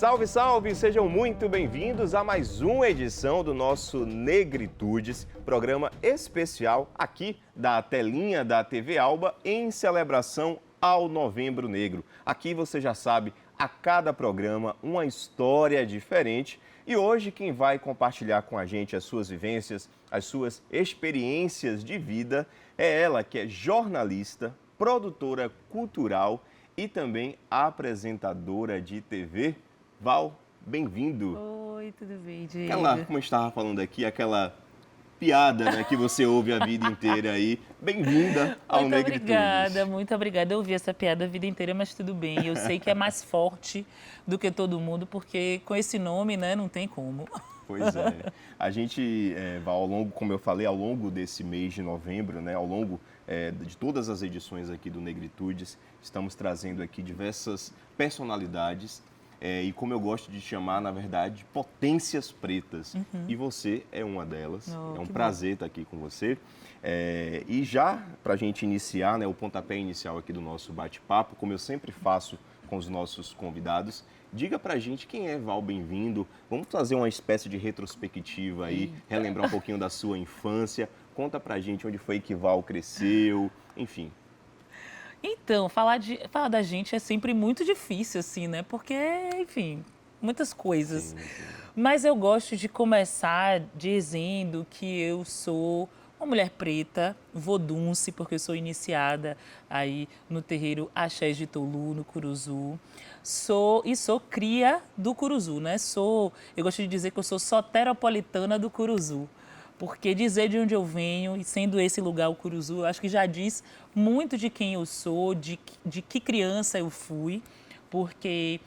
Salve, salve! Sejam muito bem-vindos a mais uma edição do nosso Negritudes, programa especial aqui da telinha da TV Alba em celebração ao Novembro Negro. Aqui você já sabe, a cada programa uma história diferente e hoje quem vai compartilhar com a gente as suas vivências, as suas experiências de vida é ela que é jornalista, produtora cultural e também apresentadora de TV. Val, bem-vindo. Oi, tudo bem, Diego? Como eu estava falando aqui, aquela piada, né, que você ouve a vida inteira aí. Bem-vinda ao Negritudes. Muito obrigada. Eu ouvi essa piada a vida inteira, mas tudo bem. Eu sei que é mais forte do que todo mundo, porque com esse nome, né, não tem como. Pois é. A gente, Val, como eu falei, ao longo desse mês de novembro, né, ao longo de todas as edições aqui do Negritudes, estamos trazendo aqui diversas personalidades e como eu gosto de chamar, na verdade, potências pretas. E você é uma delas. É um prazer estar aqui com você. E já para a gente iniciar, né, o pontapé inicial aqui do nosso bate-papo, como eu sempre faço com os nossos convidados, diga pra gente quem é Val Bem-vindo. Vamos fazer uma espécie de retrospectiva aí, relembrar um pouquinho da sua infância. Conta pra gente onde foi que Val cresceu, enfim. Então, falar da gente é sempre muito difícil, assim, né? Porque, enfim, muitas coisas. Sim. Mas eu gosto de começar dizendo que eu sou uma mulher preta, vodunce, porque eu sou iniciada aí no terreiro Axés de Tolu, no Curuzu. Sou cria do Curuzu, né? Eu gosto de dizer que eu sou soteropolitana do Curuzu. Porque dizer de onde eu venho, e sendo esse lugar o Curuzu, eu acho que já diz muito de quem eu sou, de que criança eu fui, porque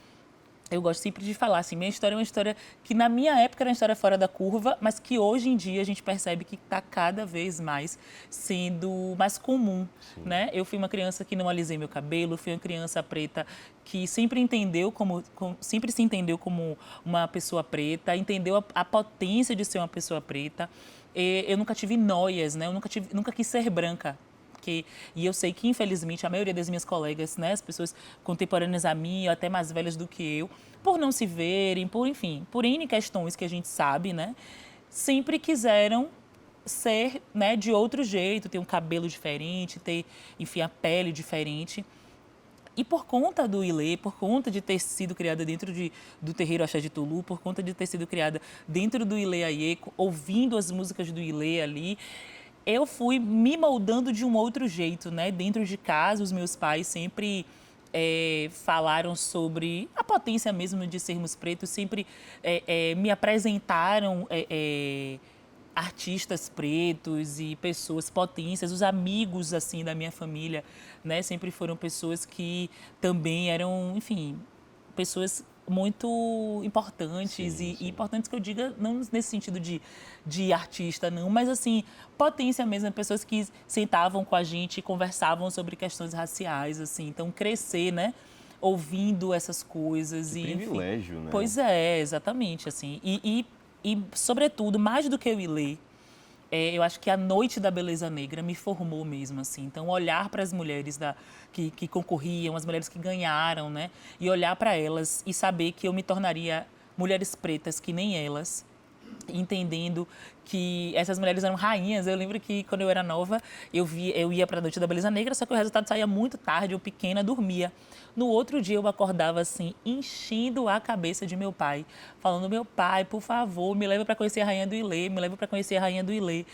eu gosto sempre de falar assim, minha história é uma história que na minha época era uma história fora da curva, mas que hoje em dia a gente percebe que está cada vez mais sendo mais comum, né? Eu fui uma criança que não alisei meu cabelo, fui uma criança preta que sempre sempre se entendeu como uma pessoa preta, entendeu a potência de ser uma pessoa preta. Eu nunca tive noias, né? Eu nunca quis ser branca. E eu sei que, infelizmente, a maioria das minhas colegas, né, as pessoas contemporâneas a mim, até mais velhas do que eu, por não se verem, por N questões que a gente sabe, né, sempre quiseram ser, né, de outro jeito, ter um cabelo diferente, ter, enfim, a pele diferente. E por conta do Ilê, por conta de ter sido criada dentro do terreiro Axé de Tolu, por conta de ter sido criada dentro do Ilê Aieco, ouvindo as músicas do Ilê ali, eu fui me moldando de um outro jeito, né? Dentro de casa, os meus pais sempre falaram sobre a potência mesmo de sermos pretos, sempre me apresentaram artistas pretos e pessoas potências, os amigos assim da minha família, né? Sempre foram pessoas que também eram, enfim, pessoas muito importantes Sim. e importantes que eu diga não nesse sentido de artista não, mas assim, potência mesmo, pessoas que sentavam com a gente e conversavam sobre questões raciais, assim, então crescer, né, ouvindo essas coisas. Que e privilégio, enfim, né? Pois é, exatamente, assim, e sobretudo, mais do que o Ilê, eu acho que a Noite da Beleza Negra me formou mesmo, assim. Então, olhar para as mulheres que concorriam, as mulheres que ganharam, né? E olhar para elas e saber que eu me tornaria mulheres pretas que nem elas, entendendo que essas mulheres eram rainhas. Eu lembro que quando eu era nova, eu ia para a Noite da Beleza Negra, só que o resultado saía muito tarde, eu pequena dormia. No outro dia eu acordava assim, enchendo a cabeça de meu pai, falando: meu pai, por favor, me leva para conhecer a Rainha do Ilê, me leva para conhecer a Rainha do Ilê.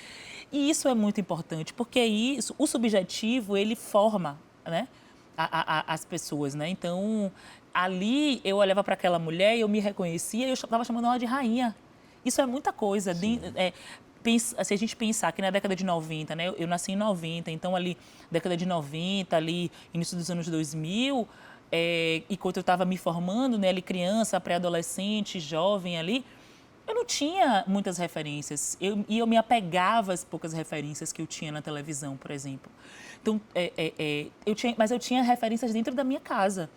E isso é muito importante, porque o subjetivo, ele forma, né, as pessoas, né? Então, ali eu olhava para aquela mulher e eu me reconhecia e eu estava chamando ela de rainha. Isso é muita coisa. Se a gente pensar que na década de 90, né? Eu nasci em 90, então ali, década de 90, ali, início dos anos 2000, enquanto eu estava me formando, né? Ali criança, pré-adolescente, jovem ali, eu não tinha muitas referências. Eu me apegava às poucas referências que eu tinha na televisão, por exemplo. Então, mas eu tinha referências dentro da minha casa.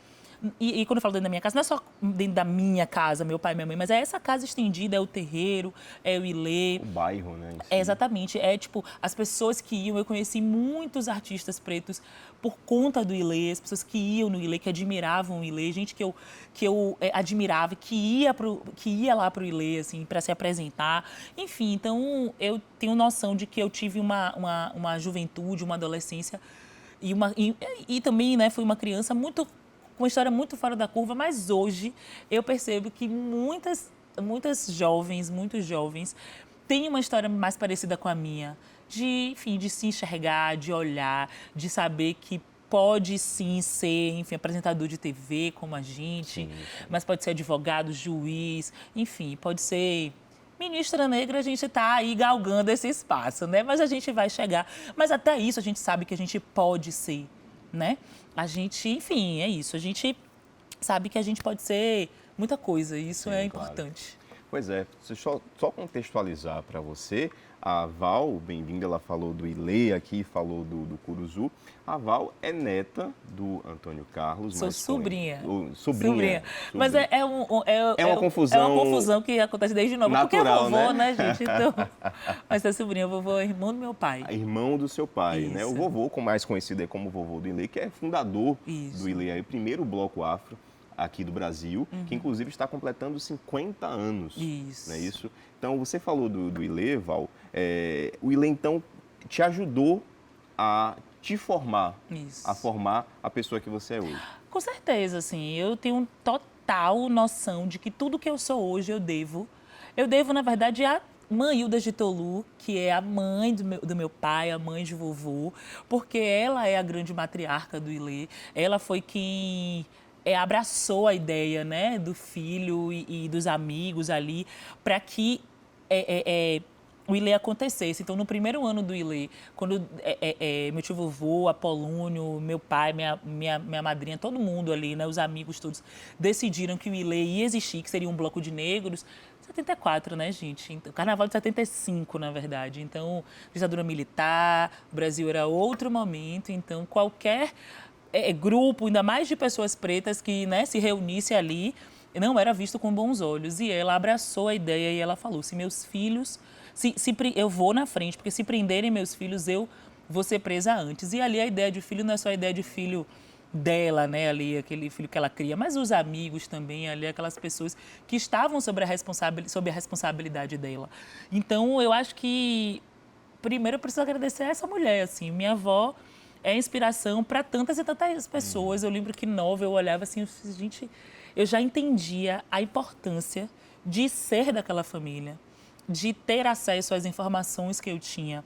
E quando eu falo dentro da minha casa, não é só dentro da minha casa, meu pai e minha mãe, mas é essa casa estendida, é o terreiro, é o Ilê. O bairro, né? Em si. É, exatamente. É tipo, as pessoas que iam, eu conheci muitos artistas pretos por conta do Ilê, as pessoas que iam no Ilê, que admiravam o Ilê, gente que eu admirava, que ia lá pro Ilê, assim, para se apresentar. Enfim, então eu tenho noção de que eu tive uma juventude, uma adolescência e também, né, fui uma criança muito com uma história muito fora da curva, mas hoje eu percebo que muitos jovens têm uma história mais parecida com a minha, enfim, de se enxergar, de olhar, de saber que pode sim ser, enfim, apresentador de TV como a gente, mas pode ser advogado, juiz, enfim, pode ser ministra negra. A gente está aí galgando esse espaço, né? Mas a gente vai chegar. Mas até isso a gente sabe que a gente pode ser, né? A gente, enfim, é isso. A gente sabe que a gente pode ser muita coisa. E isso é Claro. importante. Pois é, só contextualizar para você, a Val, bem-vinda, ela falou do Ilê aqui, falou do Curuzu. A Val é neta do Antônio Carlos. Sou sobrinha. Sobrinha. Mas é uma confusão. É uma confusão que acontece desde novo. Porque é natural, vovô, né? gente? Então, mas é sobrinha, vovô é irmão do meu pai. Irmão do seu pai, né? O Isso. vovô, mais conhecido aí como vovô do Ilê, que é fundador Isso. do Ilê, aí, o primeiro bloco afro aqui do Brasil, que inclusive está completando 50 anos. Isso. Não é isso? Então, você falou do Ilê, Val. O Ilê, então, te ajudou a te formar, Isso. a formar a pessoa que você é hoje. Com certeza, assim, eu tenho total noção de que tudo que eu sou hoje eu devo, na verdade, à mãe Hilda de Tolu, que é a mãe do meu pai, a mãe de vovô, porque ela é a grande matriarca do Ilê, ela foi quem abraçou a ideia, né, do filho e dos amigos ali, para que o Ilê acontecesse. Então, no primeiro ano do Ilê, quando meu tio vovô, Apolônio, meu pai, minha madrinha, todo mundo ali, né, os amigos todos, decidiram que o Ilê ia existir, que seria um bloco de negros. 74, né, gente? Então, Carnaval de 75, na verdade. Então, ditadura militar, o Brasil era outro momento. Então, qualquer grupo, ainda mais de pessoas pretas, que, né, se reunisse ali, não era visto com bons olhos. E ela abraçou a ideia e ela falou: se meus filhos... eu vou na frente, porque se prenderem meus filhos, eu vou ser presa antes. E ali a ideia de filho não é só a ideia de filho dela, né, ali, aquele filho que ela cria, mas os amigos também, ali, aquelas pessoas que estavam sob a responsabilidade dela. Então, eu acho que, primeiro, eu preciso agradecer a essa mulher, assim, minha avó é inspiração para tantas e tantas pessoas. Eu lembro que nova eu olhava assim, gente, eu já entendia a importância de ser daquela família, de ter acesso às informações que eu tinha.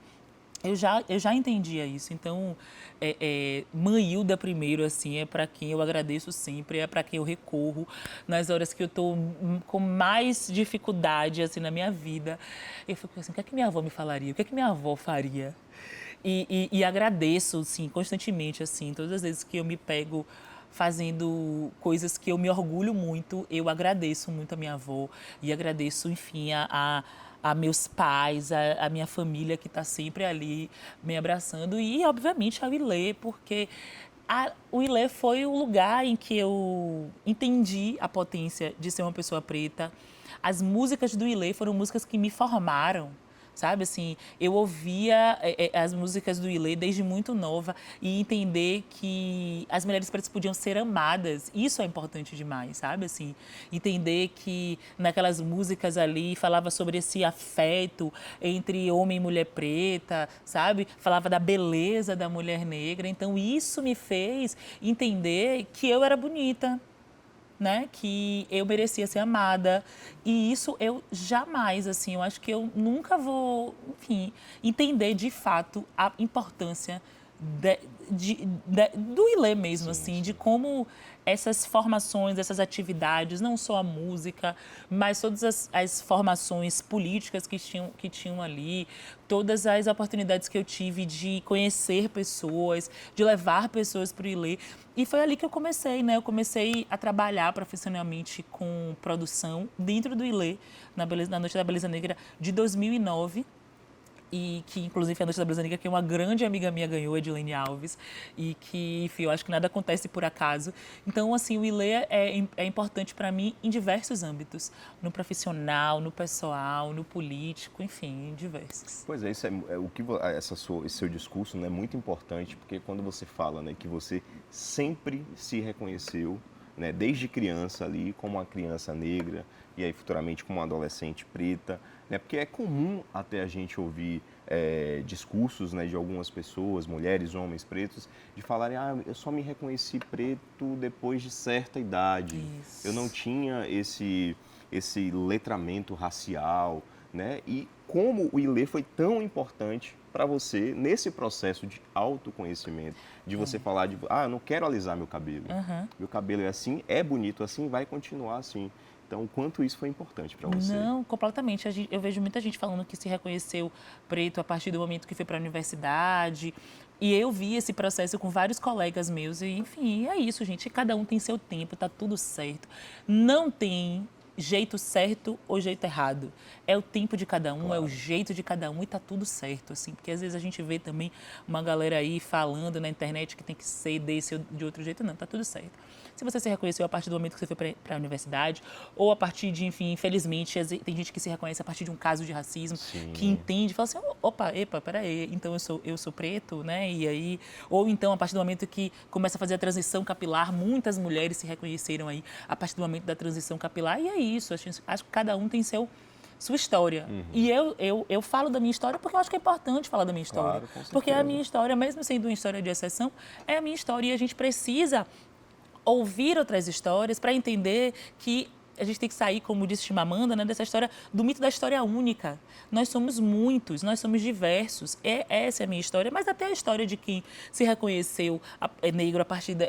Eu já entendia isso. Então, mãe Hilda primeiro, assim, é para quem eu agradeço sempre, é para quem eu recorro nas horas que eu estou com mais dificuldade, assim, na minha vida. Eu fico assim, o que é que minha avó me falaria? O que é que minha avó faria? E agradeço, sim, constantemente, assim, todas as vezes que eu me pego fazendo coisas que eu me orgulho muito, eu agradeço muito a minha avó e agradeço, enfim, a meus pais, a minha família que está sempre ali me abraçando e, obviamente, ao Ilê, porque o Ilê foi o lugar em que eu entendi a potência de ser uma pessoa preta. As músicas do Ilê foram músicas que me formaram. Sabe, assim, eu ouvia as músicas do Ilê desde muito nova e entender que as mulheres pretas podiam ser amadas. Isso é importante demais, sabe, assim, entender que naquelas músicas ali falava sobre esse afeto entre homem e mulher preta, sabe, falava da beleza da mulher negra. Então, isso me fez entender que eu era bonita, né, que eu merecia ser amada. E isso eu jamais, assim, eu acho que eu nunca vou, enfim, entender de fato a importância do Ilê mesmo, Sim, assim, sim. de como essas formações, essas atividades, não só a música, mas todas as formações políticas que tinham ali, todas as oportunidades que eu tive de conhecer pessoas, de levar pessoas para o Ilê. E foi ali que eu comecei, né? Eu comecei a trabalhar profissionalmente com produção dentro do Ilê, na Noite da Beleza Negra de 2009. e que inclusive a Noite da Blusa Negra, que uma grande amiga minha ganhou, Edilene Alves, e que, enfim, eu acho que nada acontece por acaso. Então, assim, o ILE é importante para mim em diversos âmbitos, no profissional, no pessoal, no político, enfim, em diversos. Pois é, isso é o que esse seu discurso, né, é muito importante, porque quando você fala, né, que você sempre se reconheceu, né, desde criança ali como uma criança negra e aí futuramente como uma adolescente preta, né, porque é comum até a gente ouvir discursos, né, de algumas pessoas, mulheres, homens pretos, de falarem, eu só me reconheci preto depois de certa idade. Isso. Eu não tinha esse letramento racial, né? E como o ILE foi tão importante para você nesse processo de autoconhecimento, de você falar eu não quero alisar meu cabelo. Meu cabelo é assim, é bonito assim, vai continuar assim. Então, o quanto isso foi importante para você? Não, completamente. Eu vejo muita gente falando que se reconheceu preto a partir do momento que foi para a universidade. E eu vi esse processo com vários colegas meus. E, enfim, é isso, gente. Cada um tem seu tempo, tá tudo certo. Não tem jeito certo ou jeito errado. É o tempo de cada um, Claro. é o jeito de cada um e tá tudo certo, assim. Porque às vezes a gente vê também uma galera aí falando na internet que tem que ser desse ou de outro jeito. Não, tá tudo certo. Se você se reconheceu a partir do momento que você foi para a universidade, ou a partir de, enfim, infelizmente, tem gente que se reconhece a partir de um caso de racismo, Sim. que entende, fala assim, peraí, então eu sou preto, né? E aí, ou então, a partir do momento que começa a fazer a transição capilar, muitas mulheres se reconheceram aí a partir do momento da transição capilar, e é isso, acho que cada um tem sua história. E eu falo da minha história porque eu acho que é importante falar da minha história. Claro, com certeza. Porque a minha história, mesmo sendo uma história de exceção, é a minha história e a gente precisa ouvir outras histórias para entender que a gente tem que sair, como disse Chimamanda, né, dessa história, do mito da história única. Nós somos muitos, nós somos diversos. Essa é a minha história, mas até a história de quem se reconheceu negro a partir da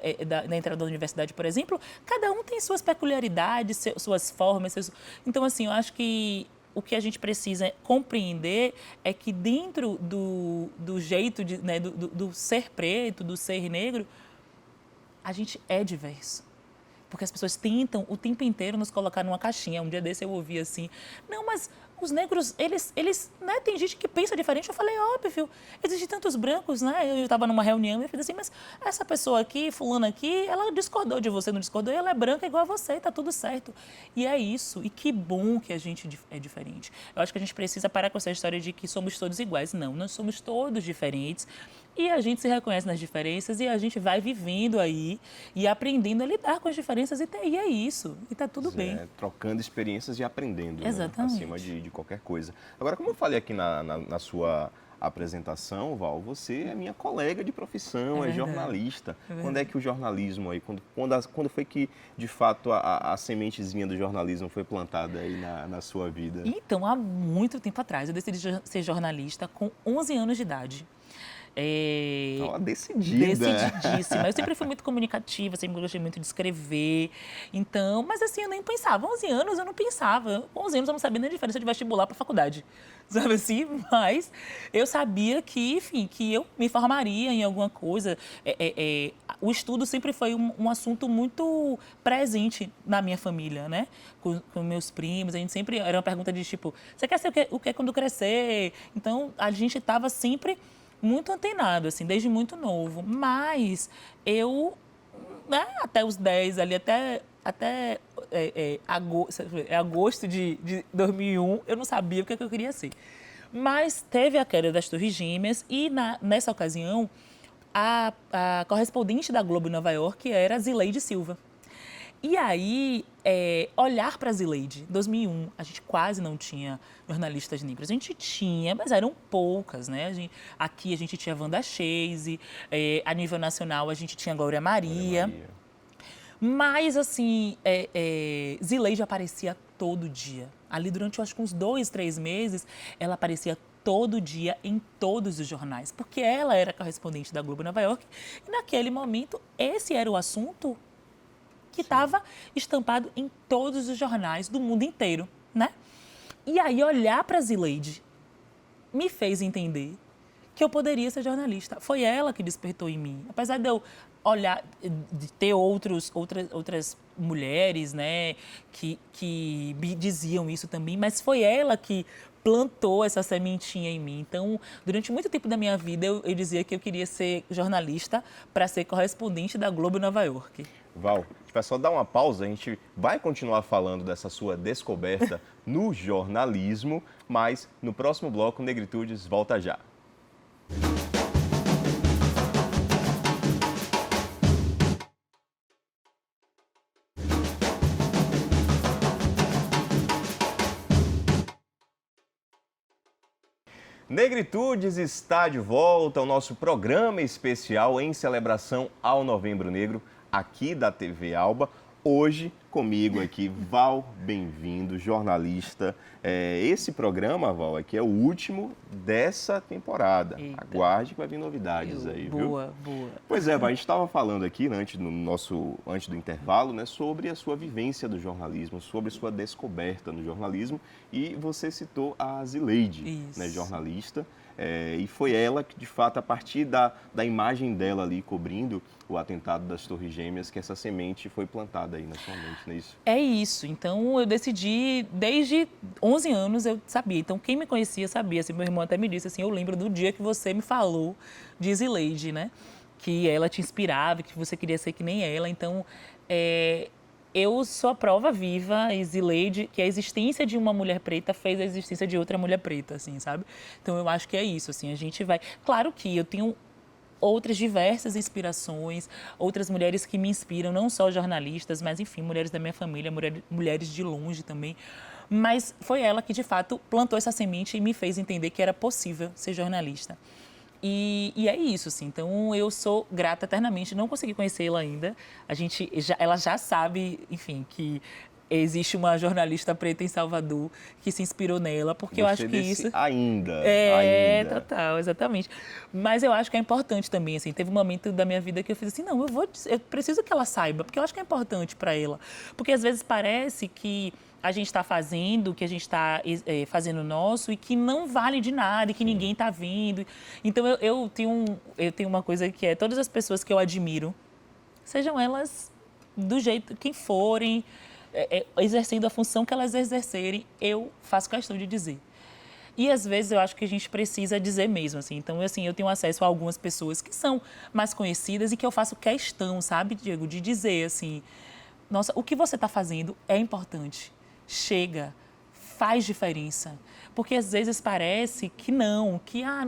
entrada da universidade, por exemplo, cada um tem suas peculiaridades, suas formas. Então, assim, eu acho que o que a gente precisa compreender é que dentro do jeito né, do ser preto, do ser negro, a gente é diverso. Porque as pessoas tentam o tempo inteiro nos colocar numa caixinha. Um dia desse eu ouvi assim, não, mas os negros, eles né, tem gente que pensa diferente. Eu falei, óbvio, existem tantos brancos, né? Eu estava numa reunião e eu falei assim, mas essa pessoa aqui, fulana aqui, ela discordou de você, não discordou, e ela é branca igual a você, tá tudo certo. E é isso, e que bom que a gente é diferente. Eu acho que a gente precisa parar com essa história de que somos todos iguais. Não, nós somos todos diferentes. E a gente se reconhece nas diferenças e a gente vai vivendo aí e aprendendo a lidar com as diferenças e é isso. E tá tudo bem. Trocando experiências e aprendendo, exatamente, né, acima de qualquer coisa. Agora, como eu falei aqui na sua apresentação, Val, você é minha colega de profissão, é jornalista. Quando é que o jornalismo aí, quando foi que, de fato, a sementezinha do jornalismo foi plantada aí na sua vida? Então, há muito tempo atrás, eu decidi ser jornalista com 11 anos de idade. Decididíssima. Eu sempre fui muito comunicativa, sempre gostei muito de escrever. Então, mas assim, eu nem pensava. 11 anos eu não pensava. 11 anos eu não sabia nem a diferença de vestibular para faculdade. Sabe assim? Mas eu sabia que, enfim, que eu me formaria em alguma coisa. O estudo sempre foi um assunto muito presente na minha família, né? Com meus primos, a gente sempre... Era uma pergunta de tipo, você quer ser o que quando crescer? Então, a gente estava sempre muito antenado, assim, desde muito novo. Mas eu, né, até os 10 ali, até agosto de 2001, eu não sabia o que eu queria ser. Mas teve a queda das Torres Gêmeas e, nessa ocasião, a correspondente da Globo em Nova York era Zileide Silva. E aí, olhar para a Zileide, 2001, a gente quase não tinha jornalistas negros. A gente tinha, mas eram poucas, né? Aqui a gente tinha Wanda Chase, a nível nacional a gente tinha Glória Maria. Mas, assim, Zileide aparecia todo dia. Ali durante, eu acho que uns 2, 3 meses, ela aparecia todo dia em todos os jornais, porque ela era correspondente da Globo em Nova York e naquele momento esse era o assunto que estava estampado em todos os jornais do mundo inteiro, né? E aí olhar para a Zileide me fez entender que eu poderia ser jornalista. Foi ela que despertou em mim. Apesar de eu olhar, de ter outras mulheres, né, que me diziam isso também, mas foi ela que plantou essa sementinha em mim. Então, durante muito tempo da minha vida, eu dizia que eu queria ser jornalista para ser correspondente da Globo em Nova York. Val, a gente vai só dar uma pausa, a gente vai continuar falando dessa sua descoberta no jornalismo, mas no próximo bloco, Negritudes volta já. Negritudes está de volta ao nosso programa especial em celebração ao Novembro Negro, aqui da TV Alba. Hoje, comigo aqui, Val, bem-vindo, jornalista. Esse programa, Val, aqui é o último dessa temporada. Eita. Aguarde que vai vir novidades aí, viu? Boa. Pois é, Val, a gente estava falando aqui, né, antes do intervalo, né, sobre a sua vivência do jornalismo, sobre sua descoberta no jornalismo, e você citou a Zileide, né, jornalista. E foi ela que, de fato, a partir da imagem dela ali cobrindo o atentado das Torres Gêmeas, que essa semente foi plantada aí na sua mente, não é isso? É isso. Então, eu decidi, desde 11 anos eu sabia. Então, quem me conhecia sabia. Assim, meu irmão até me disse, assim, eu lembro do dia que você me falou de Zileide, né? Que ela te inspirava, que você queria ser que nem ela. Então, eu sou a prova viva, Zileide, que a existência de uma mulher preta fez a existência de outra mulher preta, assim, sabe? Então, eu acho que é isso, assim, a gente vai... Claro que eu tenho outras diversas inspirações, outras mulheres que me inspiram, não só jornalistas, mas, enfim, mulheres da minha família, mulheres de longe também. Mas foi ela que, de fato, plantou essa semente e me fez entender que era possível ser jornalista. E é isso, assim. Então, eu sou grata eternamente. Não consegui conhecê-la ainda. Ela já sabe, enfim, que existe uma jornalista preta em Salvador que se inspirou nela, porque eu acho que isso... Ainda. Total, exatamente. Mas eu acho que é importante também, assim. Teve um momento da minha vida que eu fiz assim, não, eu preciso que ela saiba, porque eu acho que é importante para ela. Porque às vezes parece que a gente está fazendo, que a gente está fazendo nosso e que não vale de nada e que ninguém está vendo. Então, eu tenho uma coisa que é todas as pessoas que eu admiro, sejam elas do jeito que forem, exercendo a função que elas exercerem, eu faço questão de dizer. E às vezes eu acho que a gente precisa dizer mesmo, assim. Então, assim, eu tenho acesso a algumas pessoas que são mais conhecidas e que eu faço questão, sabe, Diego, de dizer assim, nossa, o que você está fazendo é importante. Chega, faz diferença. Porque às vezes parece que não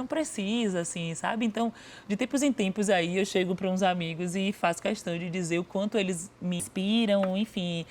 precisa, assim, sabe? Então, de tempos em tempos aí, eu chego para uns amigos e faço questão de dizer o quanto eles me inspiram, enfim,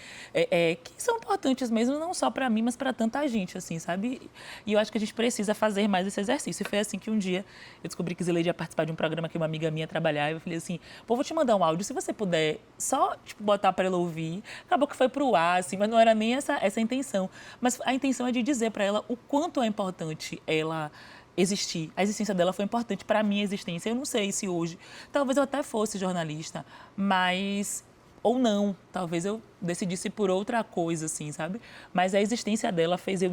que são importantes mesmo, não só para mim, mas para tanta gente, assim, sabe? E eu acho que a gente precisa fazer mais esse exercício. E foi assim que um dia eu descobri que Zileide ia participar de um programa que uma amiga minha trabalhava, e eu falei assim, pô, vou te mandar um áudio, se você puder só, tipo, botar para ela ouvir. Acabou que foi pro ar, assim, mas não era nem essa intenção. Mas a intenção é de dizer para ela o quanto é importante ela existir. A existência dela foi importante para a minha existência. Eu não sei se hoje, talvez eu até fosse jornalista, mas... ou não, talvez eu decidisse por outra coisa, assim, sabe? Mas a existência dela fez eu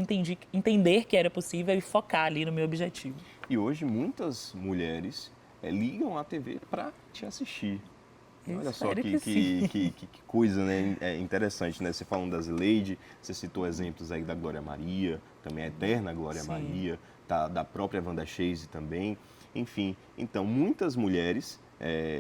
entender que era possível e focar ali no meu objetivo. E hoje muitas mulheres ligam a TV para te assistir. Olha só que coisa, né? Interessante, né? Você falando da Zileide, você citou exemplos aí da Glória Maria, também a eterna Glória Sim. Maria, da própria Wanda Chase também. Enfim, então, muitas mulheres,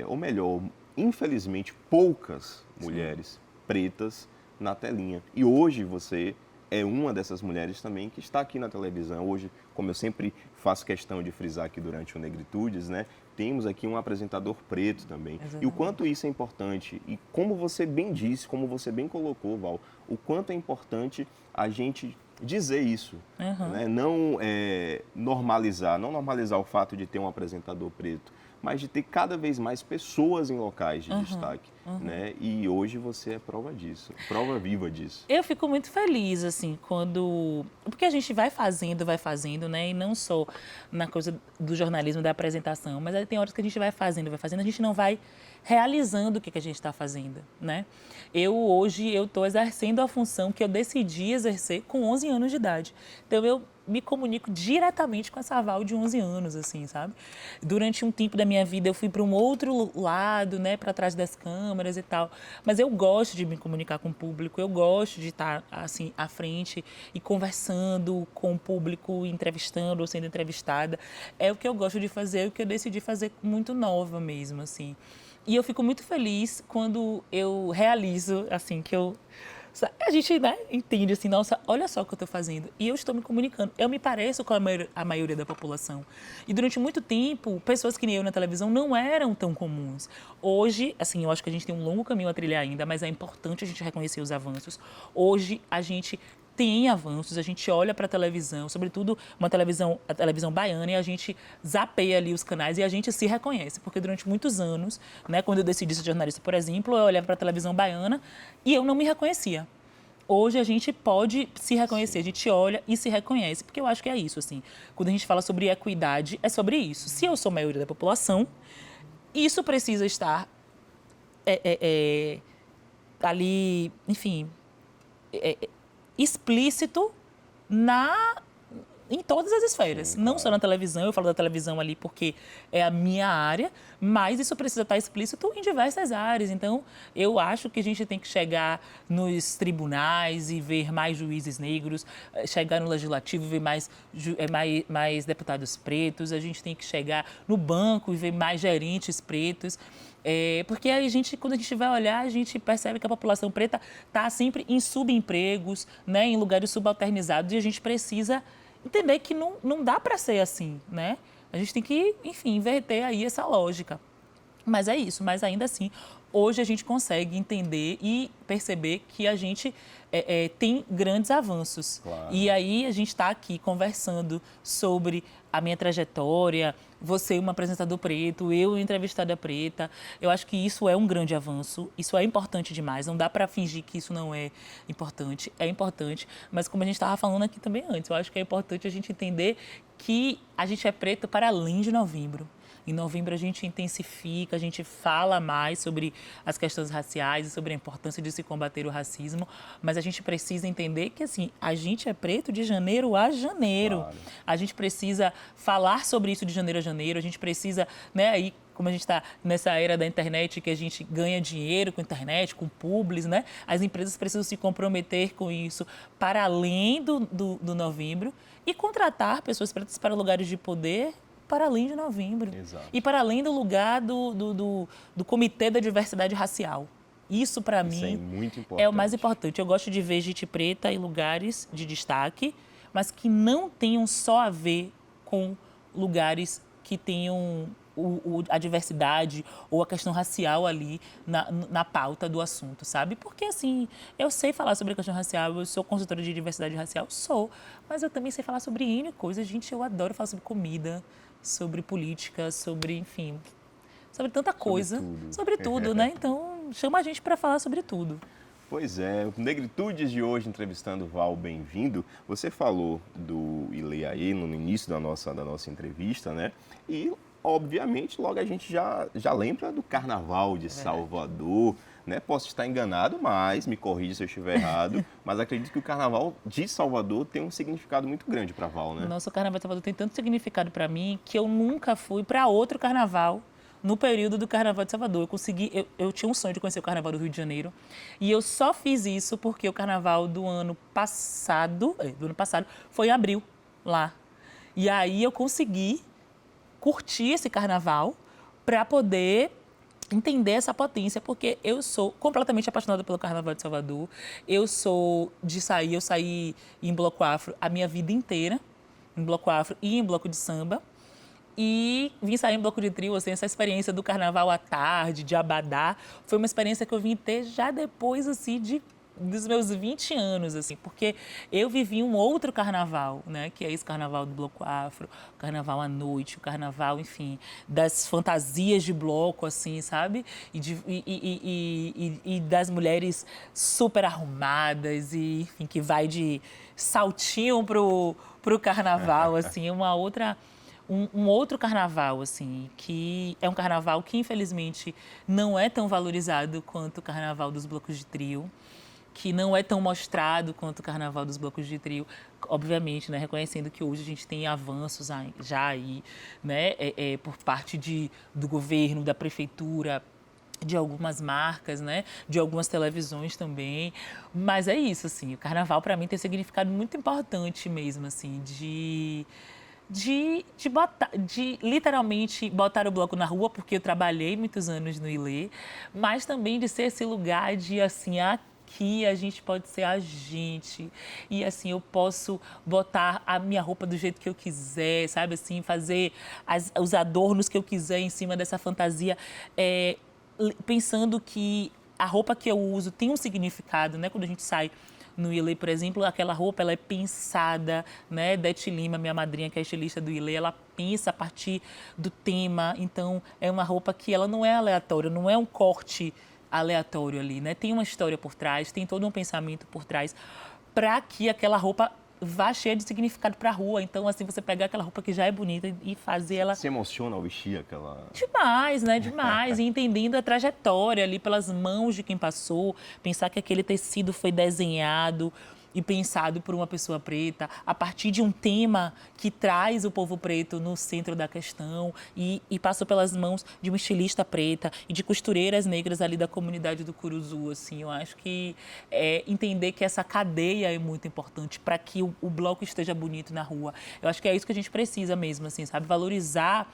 ou melhor, infelizmente, poucas mulheres pretas na telinha. E hoje você é uma dessas mulheres também que está aqui na televisão. Hoje, como eu sempre faço questão de frisar aqui durante o Negritudes, né? Temos aqui um apresentador preto também. Exatamente. E o quanto isso é importante, e como você bem disse, como você bem colocou, Val, o quanto é importante a gente dizer isso, né? Não normalizar o fato de ter um apresentador preto, mas de ter cada vez mais pessoas em locais de destaque, né? E hoje você é prova disso, prova viva disso. Eu fico muito feliz, assim, porque a gente vai fazendo, né? E não só na coisa do jornalismo, da apresentação, mas aí tem horas que a gente vai fazendo, a gente não vai realizando o que a gente está fazendo, né? Hoje eu estou exercendo a função que eu decidi exercer com 11 anos de idade. Então, eu me comunico diretamente com essa Val de 11 anos, assim, sabe? Durante um tempo da minha vida, eu fui para um outro lado, né, para trás das câmeras, câmeras e tal. Mas eu gosto de me comunicar com o público, eu gosto de estar, assim, à frente e conversando com o público, entrevistando ou sendo entrevistada. É o que eu gosto de fazer, é o que eu decidi fazer muito nova mesmo, assim. E eu fico muito feliz quando eu realizo, assim, que eu... A gente, né, entende assim, nossa, olha só o que eu estou fazendo. E eu estou me comunicando. Eu me pareço com a maioria da população. E durante muito tempo, pessoas que nem eu na televisão não eram tão comuns. Hoje, assim, eu acho que a gente tem um longo caminho a trilhar ainda, mas é importante a gente reconhecer os avanços. Hoje, a gente tem avanços, a gente olha para a televisão, sobretudo a televisão baiana, e a gente zapeia ali os canais e a gente se reconhece, porque durante muitos anos, né, quando eu decidi ser jornalista, por exemplo, eu olhava para a televisão baiana e eu não me reconhecia. Hoje a gente pode se reconhecer, a gente olha e se reconhece, porque eu acho que é isso, assim, quando a gente fala sobre equidade, é sobre isso. Se eu sou a maioria da população, isso precisa estar ali, enfim, explícito em todas as esferas. Sim, Não claro. só na televisão, eu falo da televisão ali porque é a minha área, mas isso precisa estar explícito em diversas áreas. Então, eu acho que a gente tem que chegar nos tribunais e ver mais juízes negros, chegar no legislativo e ver mais deputados pretos, a gente tem que chegar no banco e ver mais gerentes pretos. Porque a gente, quando a gente vai olhar, a gente percebe que a população preta está sempre em subempregos, né, em lugares subalternizados, e a gente precisa entender que não dá para ser assim, né? A gente tem que, enfim, inverter aí essa lógica. Mas é isso, mas ainda assim, hoje a gente consegue entender e perceber que a gente tem grandes avanços. Claro. E aí a gente está aqui conversando sobre a minha trajetória, você um apresentador preto, eu uma entrevistada preta. Eu acho que isso é um grande avanço, isso é importante demais, não dá para fingir que isso não é importante, mas como a gente estava falando aqui também antes, eu acho que é importante a gente entender que a gente é preto para além de novembro. Em novembro a gente intensifica, a gente fala mais sobre as questões raciais e sobre a importância de se combater o racismo, mas a gente precisa entender que assim, a gente é preto de janeiro a janeiro. Claro. A gente precisa falar sobre isso de janeiro a janeiro, a gente precisa, né, aí como a gente está nessa era da internet, que a gente ganha dinheiro com internet, com publis, né? As empresas precisam se comprometer com isso para além do novembro e contratar pessoas pretas para lugares de poder para além de novembro. Exato. E para além do lugar do Comitê da Diversidade Racial. Isso, para Isso é mim, muito importante. é o mais importante. Eu gosto de ver gente preta em lugares de destaque, mas que não tenham só a ver com lugares que tenham a diversidade ou a questão racial ali na pauta do assunto, sabe? Porque, assim, eu sei falar sobre a questão racial, eu sou consultora de diversidade racial, sou, mas eu também sei falar sobre N coisas. Gente, eu adoro falar sobre comida, sobre política, sobre, enfim, sobre tanta coisa. Sobre tudo, né? Então, chama a gente para falar sobre tudo. Pois é, o Negritudes de hoje, entrevistando o Val, bem-vindo. Você falou do Ileaê no início da nossa entrevista, né? E, obviamente, logo a gente já lembra do Carnaval de Salvador, né? Posso estar enganado, mas me corrija se eu estiver errado, mas acredito que o Carnaval de Salvador tem um significado muito grande para Val, né? Nossa, o Carnaval de Salvador tem tanto significado para mim que eu nunca fui para outro carnaval no período do Carnaval de Salvador. Eu tinha um sonho de conhecer o Carnaval do Rio de Janeiro e eu só fiz isso porque o Carnaval do ano passado foi em abril, lá. E aí eu consegui curtir esse Carnaval para poder entender essa potência, porque eu sou completamente apaixonada pelo Carnaval de Salvador. Eu saí em bloco afro a minha vida inteira, em bloco afro e em bloco de samba. E vim sair em bloco de trio, assim, essa experiência do carnaval à tarde, de abadá, foi uma experiência que eu vim ter já depois, assim, dos meus 20 anos, assim, porque eu vivi um outro carnaval, né, que é esse carnaval do bloco afro, o carnaval à noite, o carnaval, enfim, das fantasias de bloco, assim, sabe? E das mulheres super arrumadas e, enfim, que vai de saltinho pro carnaval, assim, um outro carnaval, assim, que é um carnaval que, infelizmente, não é tão valorizado quanto o carnaval dos blocos de trio, que não é tão mostrado quanto o carnaval dos blocos de trio, obviamente, né, reconhecendo que hoje a gente tem avanços já aí, né, por parte do governo, da prefeitura, de algumas marcas, né? De algumas televisões também. Mas é isso, assim, o carnaval para mim tem significado muito importante mesmo, assim, de literalmente botar o bloco na rua, porque eu trabalhei muitos anos no Ilê, mas também de ser esse lugar de, assim, aqui a gente pode ser a gente. E, assim, eu posso botar a minha roupa do jeito que eu quiser, sabe? Assim, fazer os adornos que eu quiser em cima dessa fantasia, pensando que a roupa que eu uso tem um significado, né? Quando a gente sai no Ilê, por exemplo, aquela roupa ela é pensada, né? Dete Lima, minha madrinha, que é estilista do Ilê, ela pensa a partir do tema. Então, é uma roupa que ela não é aleatória, não é um corte aleatório ali, né? Tem uma história por trás, tem todo um pensamento por trás para que aquela roupa vá cheia de significado para a rua. Então, assim, você pegar aquela roupa que já é bonita e fazer ela... Se emociona ao vestir aquela... Demais, né? Demais. E entendendo a trajetória ali pelas mãos de quem passou, pensar que aquele tecido foi desenhado e pensado por uma pessoa preta, a partir de um tema que traz o povo preto no centro da questão e passou pelas mãos de uma estilista preta e de costureiras negras ali da comunidade do Curuzu, assim. Eu acho que entender que essa cadeia é muito importante para que o bloco esteja bonito na rua. Eu acho que é isso que a gente precisa mesmo, assim, sabe? Valorizar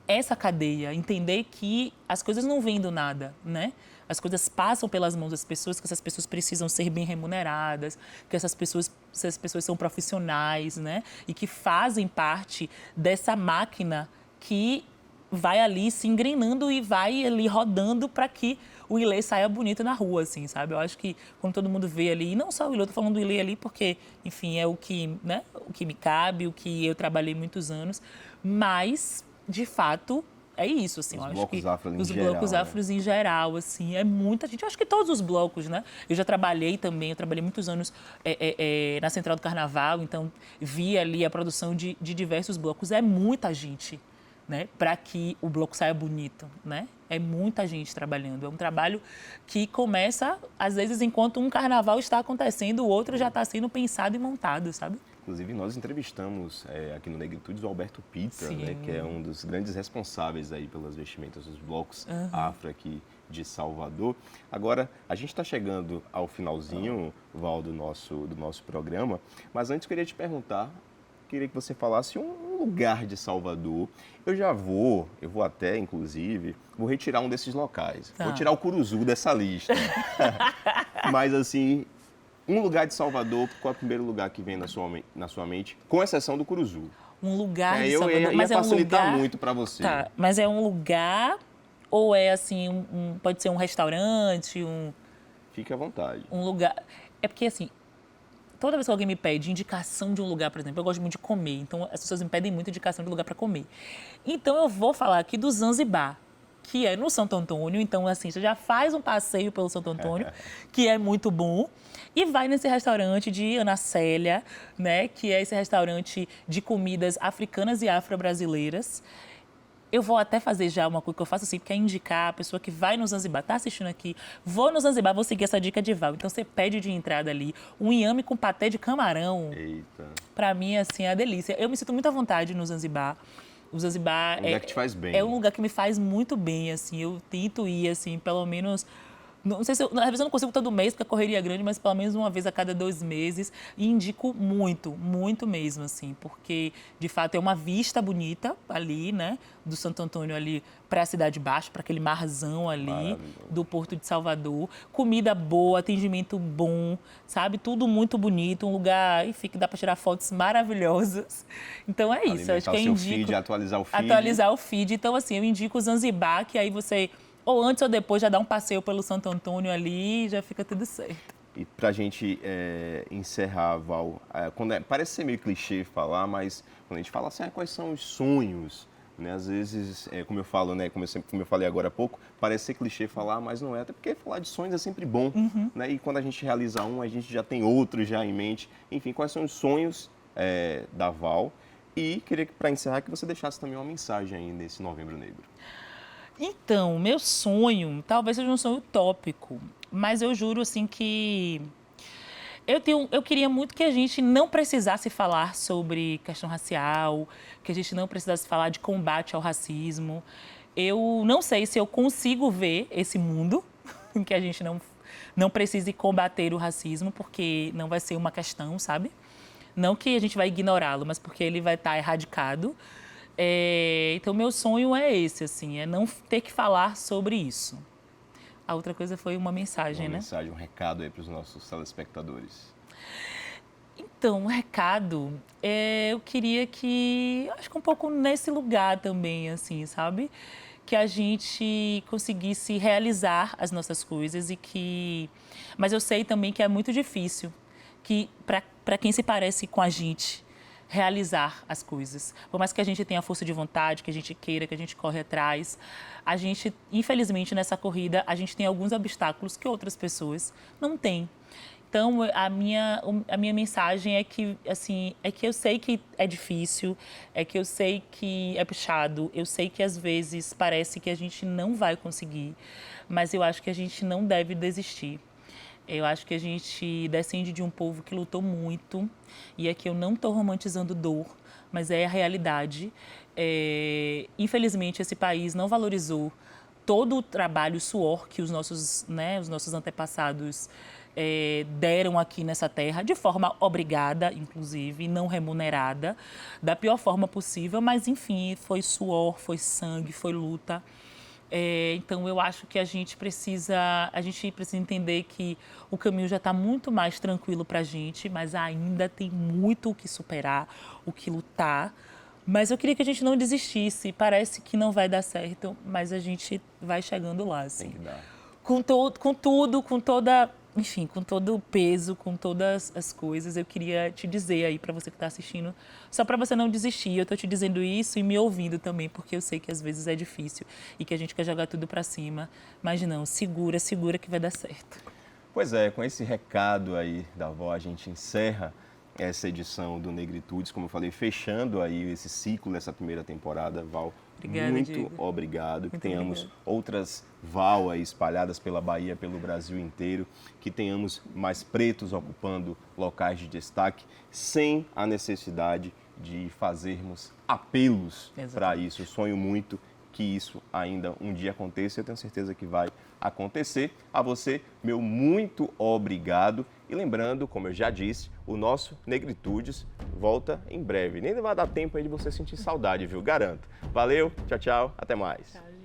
essa cadeia, entender que as coisas não vêm do nada, né? As coisas passam pelas mãos das pessoas, que essas pessoas precisam ser bem remuneradas, que essas pessoas são profissionais, né? E que fazem parte dessa máquina que vai ali se engrenando e vai ali rodando para que o Ilê saia bonito na rua, assim, sabe? Eu acho que quando todo mundo vê ali, e não só o Ilê, eu tô falando do Ilê ali porque, enfim, é o que, né, o que me cabe, o que eu trabalhei muitos anos, mas, de fato, é isso, assim, eu acho que os blocos afros em geral, assim, é muita gente, eu acho que todos os blocos, né? Eu já trabalhei também, eu trabalhei muitos anos na Central do Carnaval, então vi ali a produção de diversos blocos, é muita gente, né, para que o bloco saia bonito, né? É muita gente trabalhando. É um trabalho que começa, às vezes, enquanto um carnaval está acontecendo, o outro já está sendo pensado e montado, sabe? Inclusive, nós entrevistamos aqui no Negritudes o Alberto Pita, né, que é um dos grandes responsáveis aí pelas vestimentas dos blocos afro aqui de Salvador. Agora, a gente está chegando ao finalzinho, Val, do nosso programa, mas antes eu queria te perguntar, queria que você falasse um lugar de Salvador. Eu vou até, inclusive, vou retirar um desses locais. Vou tirar o Curuzu dessa lista. Mas, assim, um lugar de Salvador, qual é o primeiro lugar que vem na sua mente, com exceção do Curuzu? Um lugar de Salvador. Ia mas facilitar é um lugar... muito para você. Tá, mas é um lugar ou é, assim, pode ser um restaurante, Fique à vontade. Um lugar... É porque, assim, toda vez que alguém me pede indicação de um lugar, por exemplo, eu gosto muito de comer, então as pessoas me pedem muito indicação de lugar para comer. Então eu vou falar aqui do Zanzibar, que é no Santo Antônio, então assim, você já faz um passeio pelo Santo Antônio, que é muito bom, e vai nesse restaurante de Ana Célia, né, que é esse restaurante de comidas africanas e afro-brasileiras. Eu vou até fazer já uma coisa que eu faço assim, porque é indicar a pessoa que vai no Zanzibar, tá assistindo aqui, vou no Zanzibar, vou seguir essa dica de Val. Então, você pede de entrada ali um inhame com paté de camarão. Eita. Pra mim, assim, é a delícia. Eu me sinto muito à vontade no Zanzibar. O Zanzibar um lugar que te faz bem. É um lugar que me faz muito bem, assim. Eu tento ir, assim, pelo menos... Não sei se às vezes eu não consigo todo mês, porque a correria é grande, mas pelo menos uma vez a cada 2 meses. E indico muito, muito mesmo, assim, porque, de fato, é uma vista bonita ali, né, do Santo Antônio ali para a Cidade Baixa, para aquele marzão ali do Porto de Salvador. Comida boa, atendimento bom, sabe? Tudo muito bonito, um lugar, enfim, que dá para tirar fotos maravilhosas. Então é isso, acho que eu indico... Feed, atualizar o feed. Atualizar o feed. Então, assim, eu indico o Zanzibar, que aí você... ou antes ou depois já dá um passeio pelo Santo Antônio ali e já fica tudo certo. E pra gente encerrar, Val, parece ser meio clichê falar, mas quando a gente fala assim, quais são os sonhos, né? Às vezes, como eu falo, né, como eu falei agora há pouco, parece ser clichê falar, mas não é, até porque falar de sonhos é sempre bom, né? E quando a gente realiza um, a gente já tem outro já em mente. Enfim, quais são os sonhos da Val? E queria, para encerrar, que você deixasse também uma mensagem aí nesse Novembro Negro. Então, meu sonho, talvez seja um sonho utópico, mas eu juro assim que eu queria muito que a gente não precisasse falar sobre questão racial, que a gente não precisasse falar de combate ao racismo, Eu não sei se eu consigo ver esse mundo em que a gente não precise combater o racismo, porque não vai ser uma questão, sabe? Não que a gente vai ignorá-lo, mas porque ele vai estar erradicado. Então, meu sonho é esse, assim, é não ter que falar sobre isso. A outra coisa foi uma mensagem, Uma né? mensagem, um recado aí para os nossos telespectadores. Então, um recado, eu queria que, acho que um pouco nesse lugar também, assim, sabe? Que a gente conseguisse realizar as nossas coisas e que... Mas eu sei também que é muito difícil, que para quem se parece com a gente, realizar as coisas. Por mais que a gente tenha força de vontade, que a gente queira, que a gente corre atrás, a gente, infelizmente, nessa corrida, a gente tem alguns obstáculos que outras pessoas não têm. Então, a minha mensagem é que, assim, é que eu sei que é difícil, é que eu sei que é puxado, eu sei que às vezes parece que a gente não vai conseguir, mas eu acho que a gente não deve desistir. Eu acho que a gente descende de um povo que lutou muito, e aqui eu não estou romantizando dor, mas é a realidade. Infelizmente, esse país não valorizou todo o trabalho, o suor que os nossos antepassados deram aqui nessa terra, de forma obrigada, inclusive, não remunerada, da pior forma possível, mas enfim, foi suor, foi sangue, foi luta. Então, eu acho que a gente precisa entender que o caminho já está muito mais tranquilo para a gente, mas ainda tem muito o que superar, o que lutar. Mas eu queria que a gente não desistisse. Parece que não vai dar certo, mas a gente vai chegando lá, assim. Tem que dar. Com tudo, com toda... Enfim, com todo o peso, com todas as coisas, eu queria te dizer aí para você que está assistindo, só para você não desistir. Eu estou te dizendo isso e me ouvindo também, porque eu sei que às vezes é difícil e que a gente quer jogar tudo para cima. Mas não, segura que vai dar certo. Pois é, com esse recado aí da avó, a gente encerra essa edição do Negritudes, como eu falei, fechando aí esse ciclo dessa primeira temporada. Val, Obrigada, muito Diego. obrigado. Que Muito tenhamos obrigada. outras Val aí espalhadas pela Bahia, pelo Brasil inteiro, que tenhamos mais pretos ocupando locais de destaque, sem a necessidade de fazermos apelos para isso. Eu sonho muito que isso ainda um dia aconteça e eu tenho certeza que vai acontecer. A você, meu muito obrigado. E lembrando, como eu já disse, o nosso Negritudes volta em breve. Nem vai dar tempo aí de você sentir saudade, viu? Garanto. Valeu, tchau, tchau, até mais. Tchau.